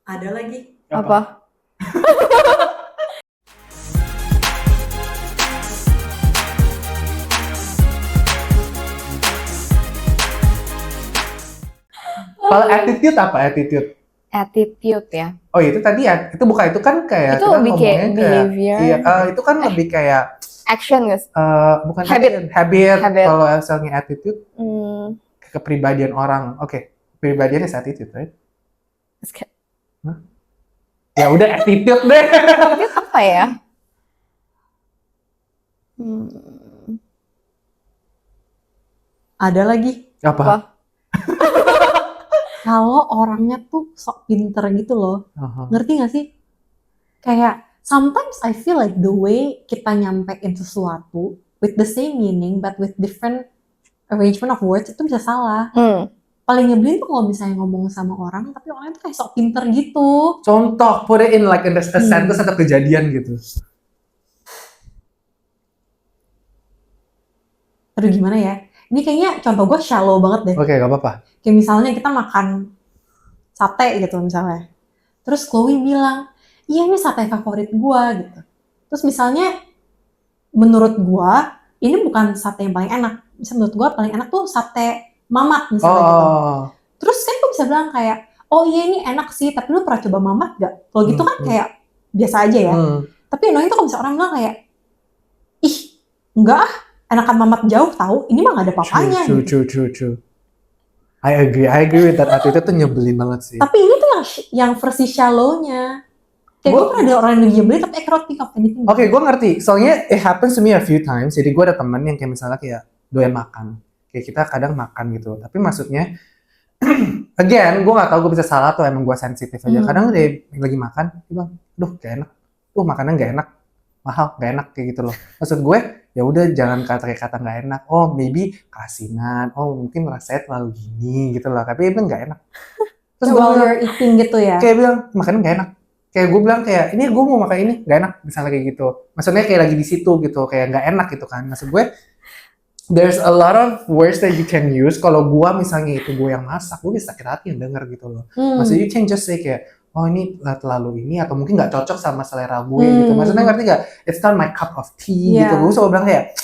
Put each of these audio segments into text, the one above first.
Ada lagi. Apa? Kalau attitude apa attitude? Attitude ya. Oh itu tadi ya, itu bukan itu kan kayak Itu kita lebih kayak ngomongin behavior. iya, itu kan lebih kayak Action guys. bukan Habit. action, habit. Habit. Kalau misalnya attitude, Hmm. kepribadian orang. Oke, kepribadian is attitude, right? Ya udah attitude deh. Attitude apa ya? Ada lagi. Apa? Kalau orangnya tuh sok pinter gitu loh. Aha. Ngerti gak sih? Kayak sometimes I feel like the way kita nyampein sesuatu with the same meaning but with different arrangement of words itu bisa salah. Paling nyebelin tuh kalau misalnya ngomong sama orang tapi orangnya tuh kayak sok pinter gitu. Contoh, put it in like a sentence atau kejadian gitu. Aduh gimana ya? Ini kayaknya contoh gue shallow banget deh. Oke, gak apa-apa. Kayak misalnya kita makan sate gitu misalnya. Terus Chloe bilang, iya ini sate favorit gue gitu. Terus misalnya menurut gue ini bukan sate yang paling enak. Misalnya menurut gue paling enak tuh sate mamat misalnya gitu. Terus kan gue bisa bilang kayak, oh iya ini enak sih, tapi lu pernah coba mamat gak? Kalau gitu kan kayak biasa aja ya. Tapi annoying tuh kalau misalnya orang bilang kayak, ih enggak ah, enakan mamat jauh tahu, ini mah gak ada apa-apanya. True. I agree with that attitude tuh nyebelin banget sih. Tapi ini tuh yang versi shallow-nya. Kayak gue pernah ada orang yang nyebelin tapi I cannot think of anything. Oke, gue ngerti. Soalnya it happens to me a few times. Jadi gue ada temen yang kayak misalnya kayak doyan makan. Kayak kita kadang makan gitu. Tapi maksudnya, again, gue gak tahu gue bisa salah atau emang gue sensitif aja. Kadang dia lagi makan, dia bilang, duh gak enak. Makanan gak enak. Mahal, gak enak kayak gitu loh. Maksud gue, ya udah jangan kata gak enak. Oh, maybe keasinan. Oh, mungkin rasanya terlalu gini gitu loh. Tapi itu gak enak. Terus gue while you're eating gitu ya. kayak bilang, makanan gak enak. Kayak gue bilang kayak, ini gue mau makan ini, gak enak. Misalnya kayak gitu. Maksudnya kayak lagi di situ gitu. Kayak gak enak gitu kan. Maksud gue, there's a lot of words that you can use. Kalau gue misalnya itu gue yang masak, gue bisa sakit hati yang denger gitu loh. Maksudnya you can just say kayak, oh ini terlalu ini, atau mungkin gak cocok sama selera gue gitu. Maksudnya ngerti gak? It's not my cup of tea gitu. Gue suka bilang kayak,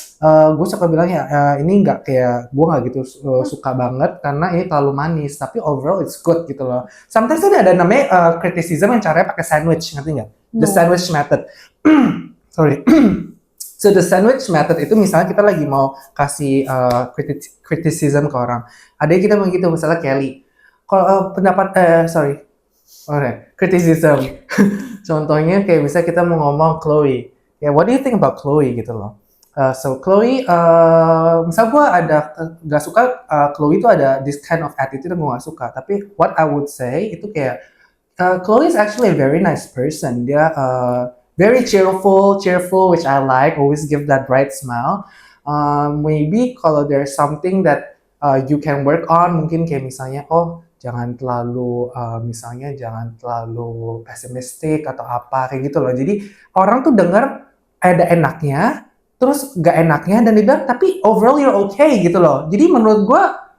gue suka bilang ya, ini gak kayak, gue gak gitu suka banget karena ini terlalu manis. Tapi overall it's good gitu loh. Sometimes ada namanya criticism yang caranya pakai sandwich, ngerti gak? The sandwich method. Sorry. So the sandwich method itu misalnya kita lagi mau kasih criticism ke orang. Ada yang kita begitu, misalnya Kelly. Kalau criticism. Contohnya kayak misalnya kita mau ngomong Chloe. Ya, what do you think about Chloe gitu loh. So Chloe, misal gue gak suka Chloe itu ada this kind of attitude yang gue gak suka. Tapi what I would say itu kayak Chloe is actually a very nice person. Dia very cheerful, which I like. Always give that bright smile. Maybe kalau there's something that you can work on, mungkin kayak misalnya, jangan terlalu pesimistik atau apa kayak gitu loh. Jadi orang tuh dengar ada enaknya, terus gak enaknya dan dia bilang, tapi overall you're okay gitu loh. Jadi menurut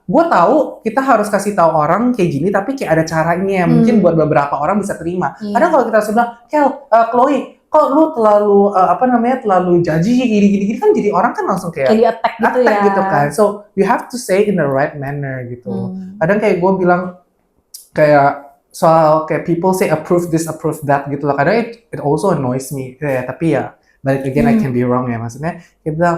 gue tahu kita harus kasih tahu orang kayak gini, tapi kayak ada caranya. Mungkin buat beberapa orang bisa terima. Kadang kalau kita bilang, Chloe, kok lu terlalu judgy gini kan jadi orang kan langsung kayak di attack gitu kan. So you have to say in the right manner gitu. Kadang kayak gue bilang kayak soal kayak people say approve this, approve that gitu loh. Kadang it also annoys me. Tapi ya balik again I can be wrong ya. Maksudnya kayak bilang,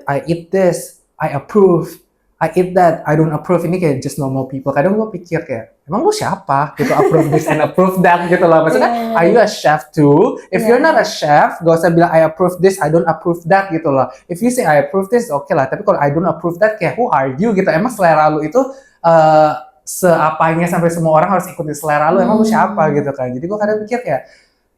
I eat this, I approve. I eat that, I don't approve. Ini kayak just normal people. Kadang gue pikir kayak, emang lu siapa? Gitu, approve this and approve that gitu loh. Maksudnya, are you a chef too? If you're not a chef, gak usah bilang I approve this, I don't approve that gitu loh. If you say I approve this, oke lah. Tapi kalau I don't approve that, kayak who are you gitu. Emang selera lu itu seapanya sampai semua orang harus ikuti selera lu. Emang lu siapa gitu kan. Jadi gue kadang pikir kayak,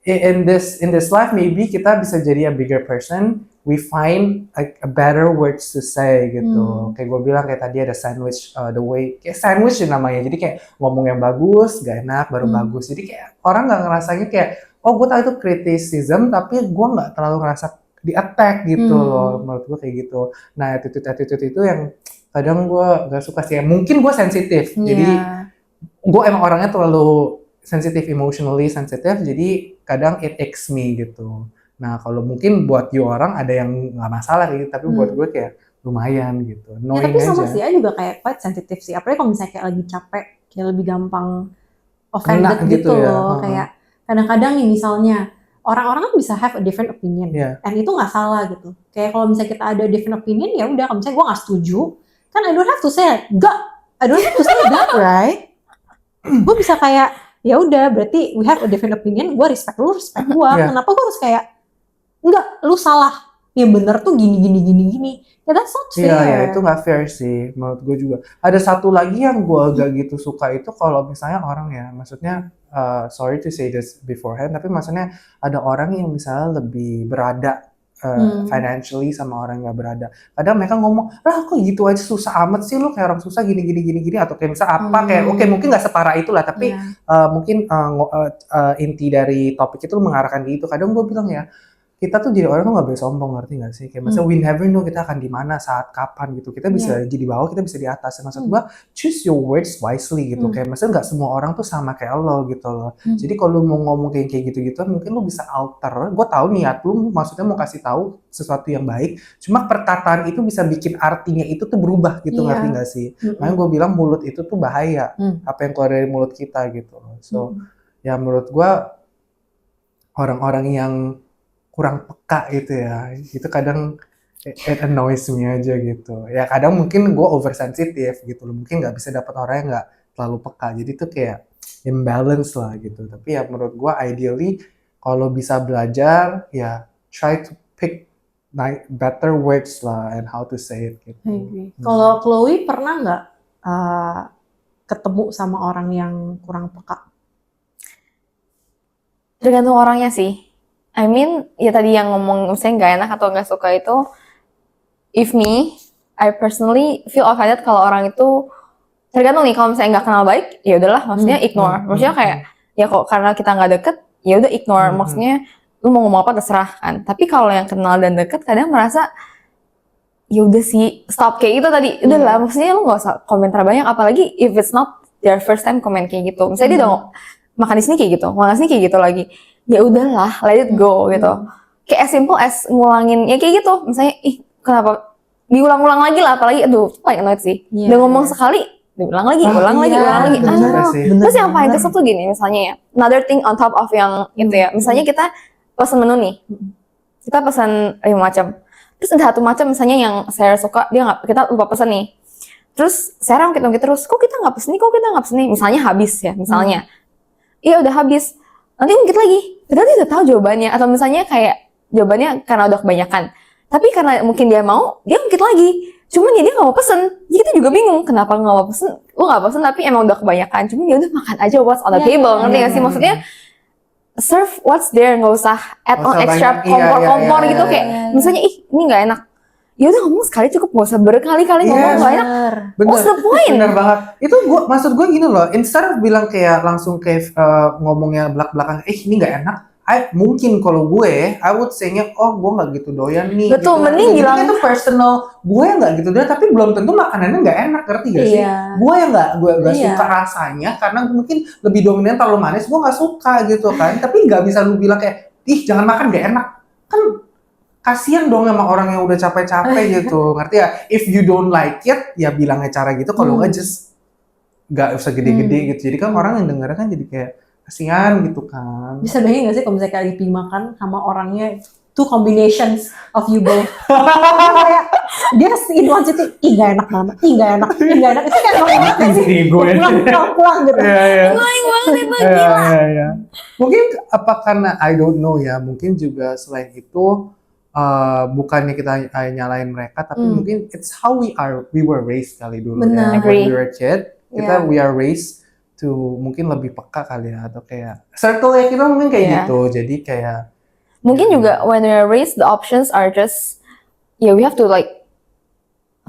in this life maybe kita bisa jadi a bigger person. We find a better words to say gitu. Kayak gue bilang kayak tadi ada sandwich, the way kayak sandwich namanya. Jadi kayak ngomong yang bagus, gak enak, baru bagus. Jadi kayak orang nggak ngerasanya kayak, gue tahu itu criticism, tapi gue nggak terlalu ngerasa di attack gitu loh. Menurut gue kayak gitu. Nah attitude itu yang kadang gue nggak suka sih. Mungkin gue sensitif. Jadi gue emang orangnya terlalu sensitive, emotionally sensitive, jadi kadang it aches me gitu. Nah kalau mungkin buat you orang ada yang nggak masalah gitu, tapi buat gue kayak lumayan gitu, Ya, annoying tapi sama aja. sih, juga kayak quite sensitif sih. Apalagi kalau misalnya kayak lagi capek, kayak lebih gampang offended Kena gitu gitu ya, loh. Kayak kadang-kadang nih misalnya, orang-orang kan bisa have a different opinion. Iya. And itu nggak salah gitu. Kayak kalau misalnya kita ada different opinion, ya udah. Kalau misalnya gue nggak setuju, kan I don't have to say like, I don't have to say that, right? Gue bisa kayak, ya udah berarti we have a different opinion, gue respect lu, respect gue. Iya. Kenapa gue harus kayak, enggak, lu salah. Yang bener tuh gini. Ya that's not fair. Iya, ya itu nggak fair sih, menurut gue juga. Ada satu lagi yang gue gak gitu suka itu kalau misalnya orang ya, maksudnya sorry to say this beforehand, tapi maksudnya ada orang yang misalnya lebih berada financially sama orang yang gak berada. Kadang mereka ngomong, kok gitu aja susah amat sih lu, kayak orang susah gini, atau kayak misal apa, kayak oke, mungkin gak separah itulah, tapi mungkin inti dari topik itu mengarahkan di itu. Kadang gue bilang ya, kita tuh jadi orang tuh gak boleh sombong, ngerti gak sih? Kayak maksudnya we never know kita akan di mana, saat kapan gitu. Kita bisa di bawah, kita bisa di atas. Maksud gua, choose your words wisely gitu. Kayak maksudnya gak semua orang tuh sama kayak lo gitu loh. Jadi kalau lu mau ngomong kayak gitu-gitu, mungkin lu bisa alter. Gua tahu niat lu maksudnya mau kasih tahu sesuatu yang baik. Cuma perkataan itu bisa bikin artinya itu tuh berubah gitu, ngerti gak sih? Makanya gue bilang mulut itu tuh bahaya. Apa yang keluar dari mulut kita gitu. So, ya menurut gua orang-orang yang kurang peka gitu ya, itu kadang it annoys me aja gitu. Ya kadang mungkin gue oversensitive gitu loh, mungkin nggak bisa dapat orang yang nggak terlalu peka, jadi itu kayak imbalance lah gitu. Tapi ya menurut gue ideally kalau bisa belajar ya try to pick better words lah and how to say it gitu. Kalau Chloe pernah nggak ketemu sama orang yang kurang peka? Tergantung orangnya sih. I mean, ya tadi yang ngomong misalnya nggak enak atau nggak suka itu, if me, I personally feel offended kalau orang itu tergantung nih, kalau misalnya nggak kenal baik, ya udahlah, maksudnya ignore. Maksudnya kayak ya kok karena kita nggak deket, ya udah ignore. Maksudnya lu mau ngomong apa terserah kan. Tapi kalau yang kenal dan deket kadang merasa ya udah sih stop kayak gitu tadi. Udahlah, maksudnya lu nggak usah komentar banyak, apalagi if it's not their first time komen kayak gitu. Misalnya dia udah makan di sini kayak gitu, makan di sini kayak gitu lagi. Ya udahlah, let it go gitu. Kayak as simple as ngulangin ya kayak gitu. Misalnya, kenapa diulang-ulang lagi lah, apalagi aduh, paling annoyed sih. Udah ngomong sekali, diulang lagi. Terus yang paling kesel tuh gini, misalnya ya, another thing on top of yang itu ya. Misalnya kita pesen menu nih. Kita pesen 5 macam. Terus ada satu macam misalnya yang saya suka, kita lupa pesen nih. Terus saya ungkit terus, kok kita nggak pesen nih? Misalnya habis ya, misalnya. Iya udah habis. Nanti ungkit lagi. Padahal dia udah tahu jawabannya. Atau misalnya kayak jawabannya karena udah kebanyakan. Tapi karena mungkin dia mau, dia ungkit lagi. Cuman ya dia nggak mau pesen. Jadi kita juga bingung. Kenapa nggak mau pesen? Lu nggak pesen tapi emang udah kebanyakan. Cuman ya udah makan aja what's on the table. Ngerti nggak sih? Maksudnya serve what's there. Nggak usah add on extra kompor-kompor gitu. Kayak misalnya ini nggak enak. Ya udah ngomong sekali cukup, gak usah berkali-kali ngomong nggak enak. What's the point? Bener banget. Itu maksud gue gini loh, instead of bilang kayak langsung kayak ngomongnya belak-belakan, ini nggak enak. Mungkin kalau gue, I would say-nya, gue nggak gitu doyan nih. Betul, gitu. mending bilang itu personal. Gue nggak gitu doyan, tapi belum tentu makanannya nggak enak, ngerti gak sih? Gue yang nggak suka rasanya, karena mungkin lebih dominan terlalu manis, gue nggak suka gitu kan. Tapi nggak bisa lu bilang kayak, jangan makan nggak enak. Kan kasian dong sama orang yang udah capek-capek gitu, ngerti ya? If you don't like it, ya bilangnya cara gitu. Kalau nggak just nggak usah gede-gede gitu. Jadi kan orang yang dengar kan jadi kayak kasihan gitu kan. Bisa bayangin nggak sih kalau misalnya kayak lagi makan sama orangnya two combinations of you both. Kayak dia in one sitting, nggak enak banget, nggak enak. Itu kayak ngomong apa sih? Pulang gitu. annoying banget itu, gila. Mungkin apa karena I don't know ya, mungkin juga selain itu bukannya kita nyalain mereka, tapi mungkin it's how we were raised kali dulu ya. When we were kid, we are raised to mungkin lebih peka kali ya, atau kayak circle ya kita mungkin kayak gitu. Jadi kayak mungkin juga when we are raised, the options are just we have to like,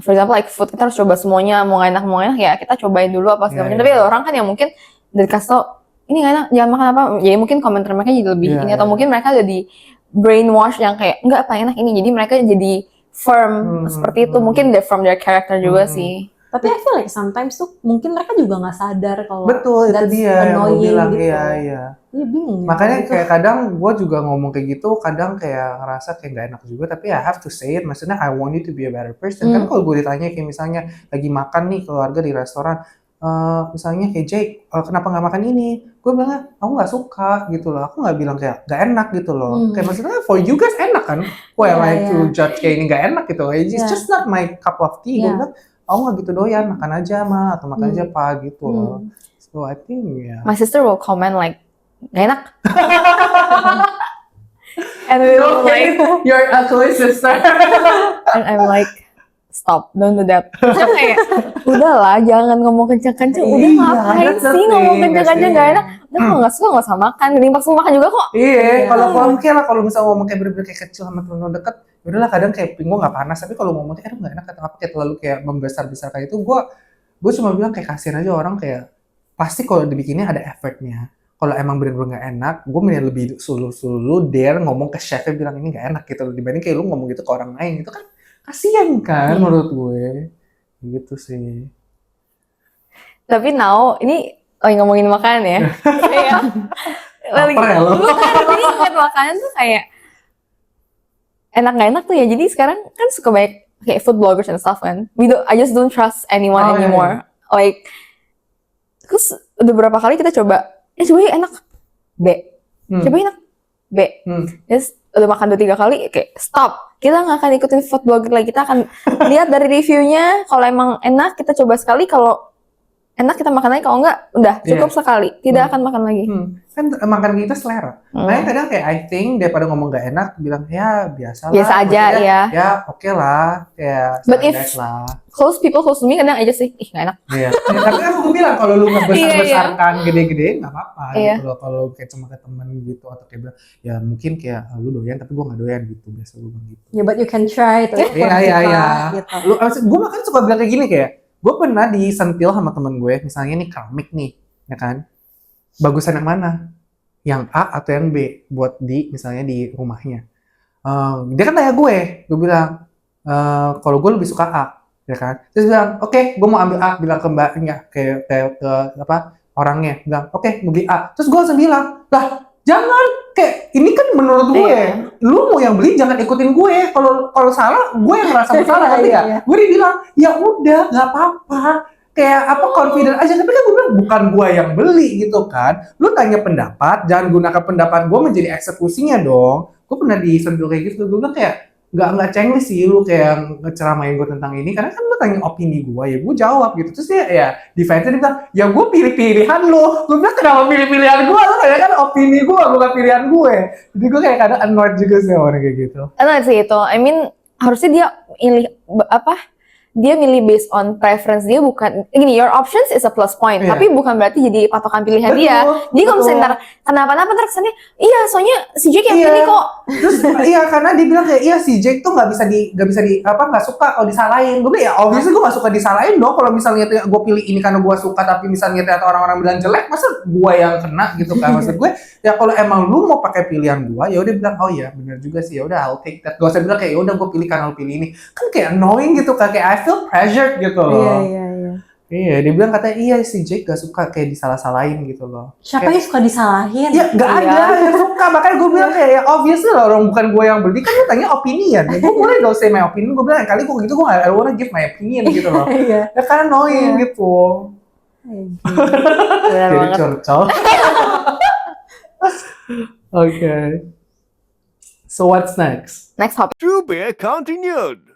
for example like food, kita harus coba semuanya, mau nggak enak ya kita cobain dulu apa segala macam. Tapi ada orang kan yang mungkin dari kasih tau ini nggak enak, jangan makan apa, jadi mungkin komentar mereka jadi lebih ini, atau mungkin mereka jadi brainwash yang kayak enggak apa enak ini, jadi mereka jadi firm seperti itu. Mungkin from their character juga sih. Tapi I feel like sometimes tuh mungkin mereka juga nggak sadar kalau Betul, itu that's dia yang gue annoying bilang. gitu. Iya, iya. Iya bingung. Makanya gitu. kayak kadang gue juga ngomong kayak gitu, kadang kayak ngerasa kayak gak enak juga, tapi I have to say it, maksudnya I want you to be a better person. Kan kalau gue ditanya kayak misalnya lagi makan nih keluarga di restoran, misalnya kayak Jake, kenapa nggak makan ini? Gue bilang, aku nggak suka gitu loh, aku nggak bilang kayak gak enak gitu loh. Kayak maksudnya for you guys enak kan? Why am I to judge kayak ini gak enak gitu? It's just not my cup of tea. Gue bilang, aku nggak gitu doyan, makan aja ma, atau makan aja pa gitu loh. So I think My sister will comment like, gak enak. And we will like, you're actually sister. and I'm like, stop, don't do that. Saya kayak, udahlah, jangan ngomong kencang-kencang. Udah Iya, ngapain that's the sih ngomong thing, kencang-kencang that's gak the enak? Udah kalau nggak suka nggak usah makan. Mending paksa makan juga kok. Iya, kalau mungkin lah kalau misalnya ngomong kayak bener-bener kayak kecil sama temen deket, udahlah kadang kayak gue nggak panas, tapi kalau ngomongnya aduh nggak enak atau apa kayak terlalu kayak membesar-besar kayak itu, gue cuma bilang kayak kasihan aja orang kayak pasti kalau dibikinnya ada effortnya. Kalau emang bener-bener nggak enak, gue mending lebih sulu dare ngomong ke chefnya bilang ini nggak enak gitu dibanding kayak lu ngomong gitu ke orang lain, itu kan kasihan kan menurut gue, gitu sih. Tapi now, ini lagi ngomongin makanan ya. Kayak, Lapar ya lo? bukan, ini ngomongin makanan tuh kayak enak gak enak tuh ya. Jadi sekarang kan suka banyak kayak food bloggers and stuff kan. I just don't trust anyone Oh, iya, anymore. Like, terus udah berapa kali kita coba, coba enak, B. Coba enak, B. Terus udah makan 2-3 kali, kayak stop. Kita nggak akan ikutin food blogger lagi. Kita akan lihat dari reviewnya. Kalau emang enak, kita coba sekali. Kalau enak kita makan lagi, kalau enggak udah cukup sekali, tidak akan makan lagi. Kan makan kita selera. Makanya kadang kayak I think daripada ngomong gak enak bilang ya biasa lah. Biasa aja ya. Ya oke lah, kayak But if lah. people close to me kadang aja sih, ih gak enak. Iya. Ya, tapi kan aku bilang kalau lu ngebesar-besarkan gede-gede nggak apa-apa. Gitu loh. Kalau kayak cuma ke temen gitu atau kayak bilang ya mungkin kayak lu doyan tapi gua nggak doyan gitu, biasa lu bilang gitu. Ya, but you can try itu. Iya. Gitu. Gue makan suka bilang kayak gini kayak, gue pernah disentil sama temen gue, misalnya nih keramik nih, ya kan? Bagusan yang mana? Yang A atau yang B? Buat misalnya di rumahnya. Dia kan tanya gue bilang, kalau gue lebih suka A, ya kan? Terus bilang, oke, gue mau ambil A, bilang ke mbaknya, ke apa orangnya, bilang, oke, mau beli A. Terus gue langsung bilang, lah, jangan, kayak ini kan menurut gue, lu mau yang beli jangan ikutin gue. Kalau salah, gue yang merasa bersalah. Gue dibilang, ya udah, nggak apa-apa. Kayak apa confident aja. Tapi kan gue bilang bukan gue yang beli gitu kan. Lu tanya pendapat, jangan gunakan pendapat gue menjadi eksekusinya dong. Gue pernah disentuh kayak gitu. Gue bilang kayak nggak cengli sih lu kayak ngeceramain gue tentang ini, karena kan lu tanya opini gue, ya gue jawab gitu. Terus ya defense-nya dia bilang, ya gue pilih-pilihan lu. Gue bilang kenapa pilih-pilihan gue? Lu kayak kan opini gue bukan pilihan gue. Jadi gue kayak kadang annoyed juga sih orang kayak gitu. Annoyed sih itu. I mean harusnya dia milih dia milih based on preference dia, bukan gini, your options is a plus point, tapi bukan berarti jadi patokan pilihan dia. Jadi kalau misalnya kenapa-napa ntar kesannya, iya soalnya si Jake yang pilih kok. Terus iya karena dia bilang kayak iya si Jake tuh nggak suka kalau disalahin. Gue bilang ya obviously gue nggak suka disalahin dong. Kalau misalnya gue pilih ini karena gue suka, tapi misalnya ternyata orang-orang bilang jelek, masa gue yang kena gitu kan? Maksud gue ya kalau emang lu mau pakai pilihan gue, ya udah bilang oh ya benar juga sih, ya udah I'll take that. Gak usah bilang kayak ya udah gue pilih karena lu pilih ini, kan kayak annoying gitu kan, kayak I feel pressured gitu loh. Iya, dia bilang katanya iya si Jake gak suka kayak disalah-salahin gitu loh. Siapa yang suka disalahin? Ya gak ada yang suka, makanya gue bilang kayak ya obviously lah orang bukan gue yang beli, kan lu tanya opinion. Ya, gue boleh gak usah my opinion, gue bilang kali gue gitu gue gak wanna give my opinion gitu loh. Ya kan annoying gitu. Jadi curcol. Okay. So what's next? Next topic. To be continued.